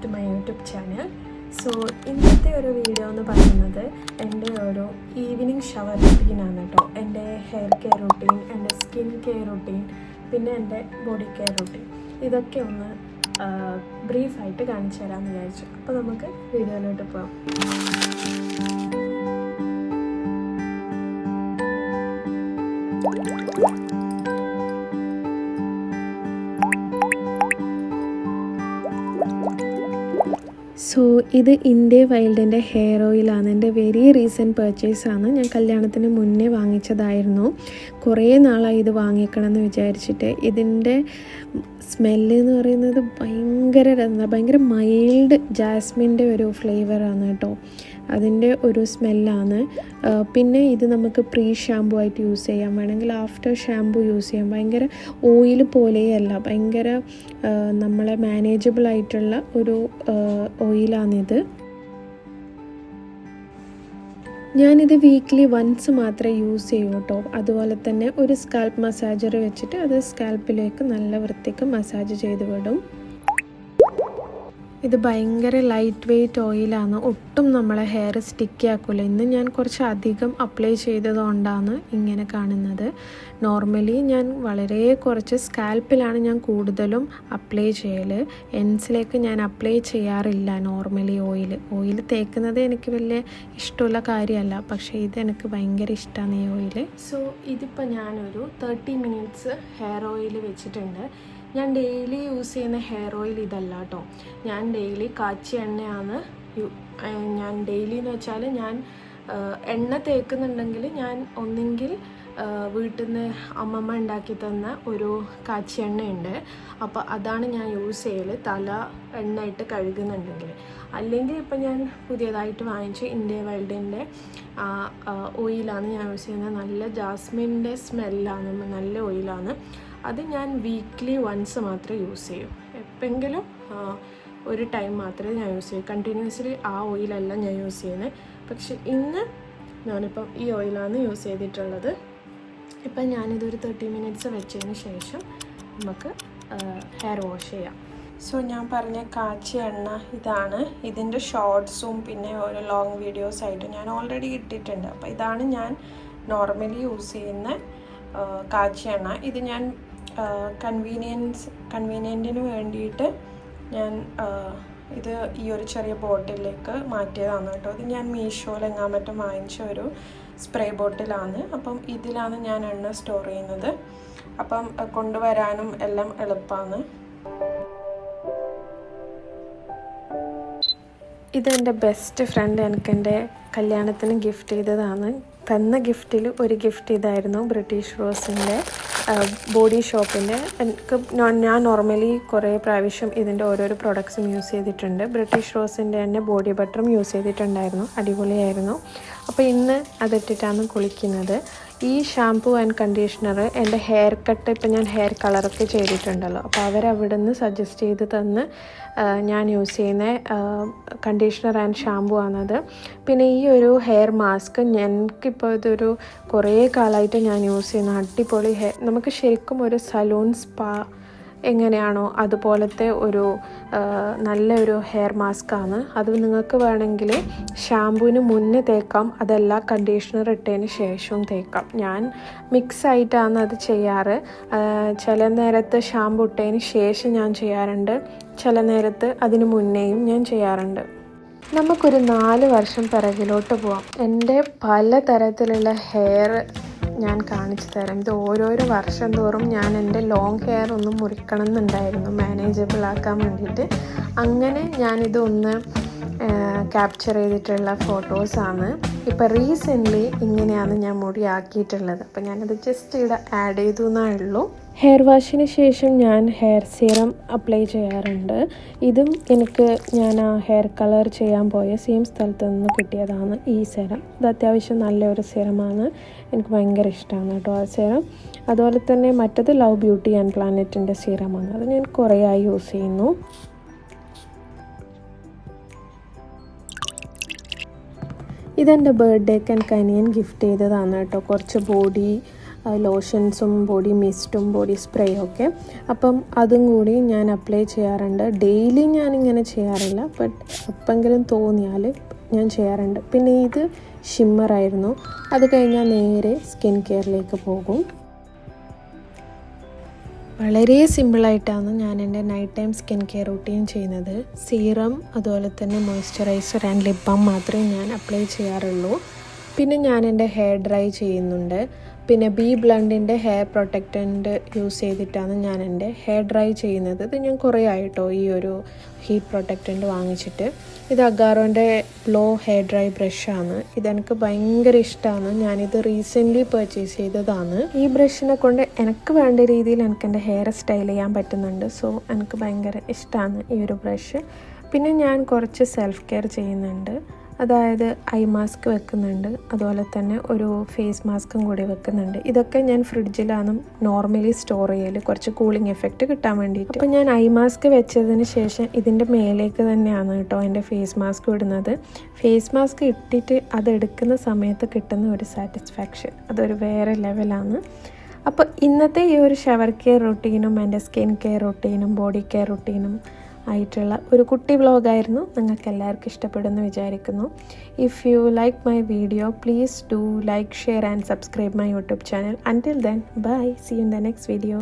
to my YouTube channel. So ഇന്നത്തെ ഒരു video എന്ന് പറയുന്നത് എൻ്റെ ഒരു ഈവനിങ് ഷവർ റുട്ടീനാണ് കേട്ടോ. എൻ്റെ ഹെയർ കെയർ റുട്ടീൻ, എൻ്റെ സ്കിൻ കെയർ റുട്ടീൻ, പിന്നെ എൻ്റെ ബോഡി കെയർ റുട്ടീൻ, ഇതൊക്കെ ഒന്ന് ബ്രീഫായിട്ട് കാണിച്ചു തരാമെന്ന് വിചാരിച്ചു. അപ്പോൾ നമുക്ക് വീഡിയോയിലോട്ട് പോകാം. സോ ഇത് ഇന്ത്യ വൈൽഡിൻ്റെ ഹെയർ ഓയിലാണ്. എൻ്റെ വെരി റീസെൻറ്റ് പർച്ചേസാണ്. ഞാൻ കല്യാണത്തിന് മുന്നേ വാങ്ങിച്ചതായിരുന്നു. കുറേ നാളായി ഇത് വാങ്ങിക്കണമെന്ന് വിചാരിച്ചിട്ട്. ഇതിൻ്റെ സ്മെല്ല് എന്ന് പറയുന്നത് ഭയങ്കര മൈൽഡ് ജാസ്മിൻ്റെ ഒരു ഫ്ലേവറാണ് കേട്ടോ. അതിൻ്റെ ഒരു സ്മെല്ലാണ്. പിന്നെ ഇത് നമുക്ക് പ്രീ ഷാമ്പു ആയിട്ട് യൂസ് ചെയ്യാം, വേണമെങ്കിൽ ആഫ്റ്റർ ഷാമ്പു യൂസ് ചെയ്യാം. ഭയങ്കര ഓയിൽ പോലെയല്ല, ഭയങ്കര നമ്മളെ മാനേജബിൾ ആയിട്ടുള്ള ഒരു ഓയിലാണിത്. ഞാനിത് വീക്ക്ലി വൺസ് മാത്രമേ യൂസ് ചെയ്യൂ കേട്ടോ. അതുപോലെ തന്നെ ഒരു സ്കാൽപ്പ് മസാജർ വെച്ചിട്ട് അത് സ്കാൽപ്പിലേക്ക് നല്ല വൃത്തിക്ക് മസാജ് ചെയ്ത് വിടും. ഇത് ഭയങ്കര ലൈറ്റ് വെയ്റ്റ് ഓയിലാണ്, ഒട്ടും നമ്മളെ ഹെയർ സ്റ്റിക്കി ആക്കില്ല. ഇന്ന് ഞാൻ കുറച്ച് അധികം അപ്ലൈ ചെയ്തതുകൊണ്ടാണ് ഇങ്ങനെ കാണുന്നത്. നോർമലി ഞാൻ വളരെ കുറച്ച് സ്കാൽപ്പിലാണ് ഞാൻ കൂടുതലും അപ്ലൈ ചെയ്യൽ. എൻസിലേക്ക് ഞാൻ അപ്ലൈ ചെയ്യാറില്ല നോർമലി. ഓയിൽ തേക്കുന്നത് എനിക്ക് വലിയ ഇഷ്ടമുള്ള കാര്യമല്ല, പക്ഷേ ഇത് എനിക്ക് ഭയങ്കര ഇഷ്ടമാണ് ഈ ഓയിൽ. സോ ഇതിപ്പോൾ ഞാനൊരു 30 മിനിറ്റ്സ് ഹെയർ ഓയിൽ വെച്ചിട്ടുണ്ട്. ഞാൻ ഡെയിലി യൂസ് ചെയ്യുന്ന ഹെയർ ഓയിൽ ഇതല്ല കേട്ടോ. ഞാൻ ഡെയിലി കാച്ചിയ എണ്ണയാണ് ഞാൻ ഡെയിലി എന്ന് വെച്ചാൽ ഞാൻ എണ്ണ തേക്കുന്നുണ്ടെങ്കിൽ ഞാൻ ഒന്നെങ്കിൽ വീട്ടിൽ നിന്ന് അമ്മമ്മ ഉണ്ടാക്കി തന്ന ഒരു കാച്ചിയ എണ്ണയുണ്ട്, അപ്പോൾ അതാണ് ഞാൻ യൂസ് ചെയ്യൽ തല എണ്ണ ഇട്ട് കഴുകുന്നുണ്ടെങ്കിൽ. അല്ലെങ്കിൽ ഇപ്പം ഞാൻ പുതിയതായിട്ട് വാങ്ങിച്ച ഇന്ത്യ വൈൽഡിൻ്റെ ഓയിലാണ് ഞാൻ യൂസ് ചെയ്യുന്നത്. നല്ല ജാസ്മിൻ്റെ സ്മെല്ലാണ്, നല്ല ഓയിലാണ്. അത് ഞാൻ വീക്ക്ലി വൺസ് മാത്രമേ യൂസ് ചെയ്യൂ. എപ്പോഴെങ്കിലും ഒരു ടൈം മാത്രമേ ഞാൻ യൂസ് ചെയ്യൂ. കണ്ടിന്യൂസ്ലി ആ ഓയിലല്ല ഞാൻ യൂസ് ചെയ്യുന്നത്. പക്ഷെ ഇന്ന് ഞാനിപ്പം ഈ ഓയിലാണ് യൂസ് ചെയ്തിട്ടുള്ളത്. ഇപ്പം ഞാനിതൊരു 30 മിനിറ്റ്സ് വെച്ചതിന് ശേഷം നമുക്ക് ഹെയർ വാഷ് ചെയ്യാം. സോ ഞാൻ പറഞ്ഞ കാച്ചിയ എണ്ണ ഇതാണ്. ഇതിൻ്റെ ഷോർട്ട്സും പിന്നെ ഓരോ ലോങ് വീഡിയോസായിട്ട് ഞാൻ ഓൾറെഡി ഇട്ടിട്ടുണ്ട്. അപ്പോൾ ഇതാണ് ഞാൻ നോർമലി യൂസ് ചെയ്യുന്ന കാച്ചിയ എണ്ണ. ഇത് ഞാൻ കൺവീനിയൻറ്റിന് വേണ്ടിയിട്ട് ഞാൻ ഇത് ഈ ഒരു ചെറിയ ബോട്ടിലേക്ക് മാറ്റിയതാണ് കേട്ടോ. ഇത് ഞാൻ മീഷോയിലെങ്ങാൻ മറ്റും വാങ്ങിച്ച ഒരു സ്പ്രേ ബോട്ടിലാണ്. അപ്പം ഇതിലാണ് ഞാൻ എണ്ണ സ്റ്റോർ ചെയ്യുന്നത്. അപ്പം കൊണ്ടുവരാനും എല്ലാം എളുപ്പമാണ്. ഇതെൻ്റെ ബെസ്റ്റ് ഫ്രണ്ട് എൻ്റെ കല്യാണത്തിന് ഗിഫ്റ്റ് ചെയ്തതാണ്. തന്ന ഗിഫ്റ്റിൽ ഒരു ഗിഫ്റ്റ് ഇതായിരുന്നു, ബ്രിട്ടീഷ് റോസിൻ്റെ ബോഡി ഷോപ്പിൻ്റെ. ഞാൻ നോർമലി കുറേ പ്രാവശ്യം ഇതിൻ്റെ ഓരോരോ പ്രൊഡക്ട്സും യൂസ് ചെയ്തിട്ടുണ്ട്. ബ്രിട്ടീഷ് റോസിൻ്റെ തന്നെ ബോഡി ബട്ടറും യൂസ് ചെയ്തിട്ടുണ്ടായിരുന്നു, അടിപൊളിയായിരുന്നു. അപ്പോൾ ഇന്ന് അതിട്ടിട്ടാണ് കുളിക്കുന്നത്. ഈ ഷാംപൂ ആൻഡ് കണ്ടീഷണർ എൻ്റെ ഹെയർ കട്ട് ഇപ്പം ഞാൻ ഹെയർ കളറൊക്കെ ചെയ്തിട്ടുണ്ടല്ലോ, അപ്പോൾ അവരവിടെ നിന്ന് സജസ്റ്റ് ചെയ്ത് തന്ന് ഞാൻ യൂസ് ചെയ്യുന്ന കണ്ടീഷണർ ആൻഡ് ഷാംപൂ ആണത്. പിന്നെ ഈ ഒരു ഹെയർ മാസ്ക് എനിക്കിപ്പോൾ ഇതൊരു കുറേ കാലമായിട്ട് ഞാൻ യൂസ് ചെയ്യുന്ന അടിപൊളി നമുക്ക് ശരിക്കും ഒരു സലൂൺ സ്പാ എങ്ങനെയാണോ അതുപോലത്തെ ഒരു നല്ലൊരു ഹെയർ മാസ്കാണ്. അത് നിങ്ങൾക്ക് വേണമെങ്കിൽ ഷാമ്പൂവിന് മുന്നേ തേക്കാം, അതല്ല കണ്ടീഷണർ ഇട്ടതിന് ശേഷവും തേക്കാം. ഞാൻ മിക്സ് ആയിട്ടാണ് അത് ചെയ്യാറ്. ചില നേരത്ത് ഷാമ്പൂ ഇട്ടതിന് ശേഷം ഞാൻ ചെയ്യാറുണ്ട്, ചില നേരത്ത് അതിന് മുന്നേയും ഞാൻ ചെയ്യാറുണ്ട്. നമുക്കൊരു 4 വർഷം പിറകിലോട്ട് പോവാം. എൻ്റെ പലതരത്തിലുള്ള ഹെയർ ഞാൻ കാണിച്ചു തരാം. ഇത് ഓരോരോ വർഷം തോറും ഞാൻ എൻ്റെ ലോങ് ഹെയർ ഒന്ന് മുറിക്കണം എന്നുണ്ടായിരുന്നു, മാനേജബിൾ ആക്കാൻ വേണ്ടിയിട്ട്. അങ്ങനെ ഞാനിതൊന്ന് ക്യാപ്ചർ ചെയ്തിട്ടുള്ള ഫോട്ടോസാണ്. ഇപ്പോൾ റീസെൻ്റ്ലി ഇങ്ങനെയാണ് ഞാൻ മുടി ആക്കിയിട്ടുള്ളത്. അപ്പോൾ ഞാനത് ജസ്റ്റ് ഇവിടെ ആഡ് ചെയ്തു എന്നേ ഉള്ളൂ. ഹെയർ വാഷിന് ശേഷം ഞാൻ ഹെയർ സീറം അപ്ലൈ ചെയ്യാറുണ്ട്. ഇതും ഞാൻ ആ ഹെയർ കളർ ചെയ്യാൻ പോയ സെയിം സ്ഥലത്ത് നിന്ന് കിട്ടിയതാണ് ഈ സെറം. ഇത് അത്യാവശ്യം നല്ലൊരു സെറമാണ്, എനിക്ക് ഭയങ്കര ഇഷ്ടമാണ് കേട്ടോ ആ സെറം. അതുപോലെ തന്നെ മറ്റത് ലവ് ബ്യൂട്ടി ആൻഡ് പ്ലാനറ്റിൻ്റെ സീറമാണ്. അത് ഞാൻ കുറേ ആയി യൂസ് ചെയ്യുന്നു. ഇതെൻ്റെ ബർത്ത്ഡേക്ക് എനിക്ക് അനിയൻ ഗിഫ്റ്റ് ചെയ്തതാണ് കേട്ടോ. കുറച്ച് ബോഡി ലോഷൻസും ബോഡി മിസ്റ്റും ബോഡി സ്പ്രേയും ഒക്കെ. അപ്പം അതും കൂടി ഞാൻ അപ്ലൈ ചെയ്യാറുണ്ട്. ഡെയിലി ഞാനിങ്ങനെ ചെയ്യാറില്ല, ബട്ട് എപ്പോഴെങ്കിലും തോന്നിയാൽ ഞാൻ ചെയ്യാറുണ്ട്. പിന്നെ ഇത് ഷിമ്മറായിരുന്നു. അത് കഴിഞ്ഞാൽ നേരെ സ്കിൻ കെയറിലേക്ക് പോകും. വളരെ സിമ്പിളായിട്ടാണ് ഞാൻ എൻ്റെ night time skin care routine ചെയ്യുന്നത്. സീറം, അതുപോലെ തന്നെ മോയ്സ്ചറൈസർ ആൻഡ് ലിപ് ബാം മാത്രമേ ഞാൻ അപ്ലൈ ചെയ്യാറുള്ളൂ. പിന്നെ ഞാൻ എൻ്റെ ഹെയർ ഡ്രൈ ചെയ്യുന്നുണ്ട്. പിന്നെ ബി ബ്ലണ്ടിൻ്റെ ഹെയർ പ്രൊട്ടക്റ്റൻ്റ് യൂസ് ചെയ്തിട്ടാണ് ഞാൻ എൻ്റെ ഹെയർ ഡ്രൈ ചെയ്യുന്നത്. ഇത് ഞാൻ കുറേ ആയിട്ടോ ഈ ഒരു ഹീറ്റ് പ്രൊട്ടക്റ്റൻ്റ് വാങ്ങിച്ചിട്ട്. ഇത് അഗാറോൻ്റെ ബ്ലോ ഹെയർ ഡ്രൈ ബ്രഷാണ്. ഇതെനിക്ക് ഭയങ്കര ഇഷ്ടമാണ്. ഞാനിത് റീസെൻ്റ്ലി പർച്ചേസ് ചെയ്തതാണ്. ഈ ബ്രഷിനെ കൊണ്ട് എനിക്ക് വേണ്ട രീതിയിൽ എനിക്ക് എൻ്റെ ഹെയർ സ്റ്റൈൽ ചെയ്യാൻ പറ്റുന്നുണ്ട്. സോ എനിക്ക് ഭയങ്കര ഇഷ്ടമാണ് ഈ ഒരു ബ്രഷ്. പിന്നെ ഞാൻ കുറച്ച് സെൽഫ് കെയർ ചെയ്യുന്നുണ്ട്. അതായത് ഐ മാസ്ക് വെക്കുന്നുണ്ട്, അതുപോലെ തന്നെ ഒരു ഫേസ് മാസ്കും കൂടി വെക്കുന്നുണ്ട്. ഇതൊക്കെ ഞാൻ ഫ്രിഡ്ജിലാണ് നോർമലി സ്റ്റോർ ചെയ്യൽ, കുറച്ച് കൂളിംഗ് എഫക്റ്റ് കിട്ടാൻ വേണ്ടിയിട്ട്. അപ്പോൾ ഞാൻ ഐ മാസ്ക് വെച്ചതിന് ശേഷം ഇതിൻ്റെ മേലേക്ക് തന്നെയാണ് കേട്ടോ എൻ്റെ ഫേസ് മാസ്ക് ഇടുന്നത്. ഫേസ് മാസ്ക് ഇട്ടിട്ട് അതെടുക്കുന്ന സമയത്ത് കിട്ടുന്ന ഒരു സാറ്റിസ്ഫാക്ഷൻ അതൊരു വേറെ ലെവലാണ്. അപ്പോൾ ഇന്നത്തെ ഈ ഒരു ഷവർ കെയർ റൊട്ടീനും എൻ്റെ സ്കിൻ കെയർ റൊട്ടീനും ബോഡി കെയർ റൊട്ടീനും ആയിട്ടുള്ള ഒരു കുട്ടി വ്ളോഗായിരുന്നു. നിങ്ങൾക്ക് എല്ലാവർക്കും ഇഷ്ടപ്പെടുമെന്ന് വിചാരിക്കുന്നു. If you like my video, please do like, share and subscribe my YouTube channel. Until then, bye. See you in the next video.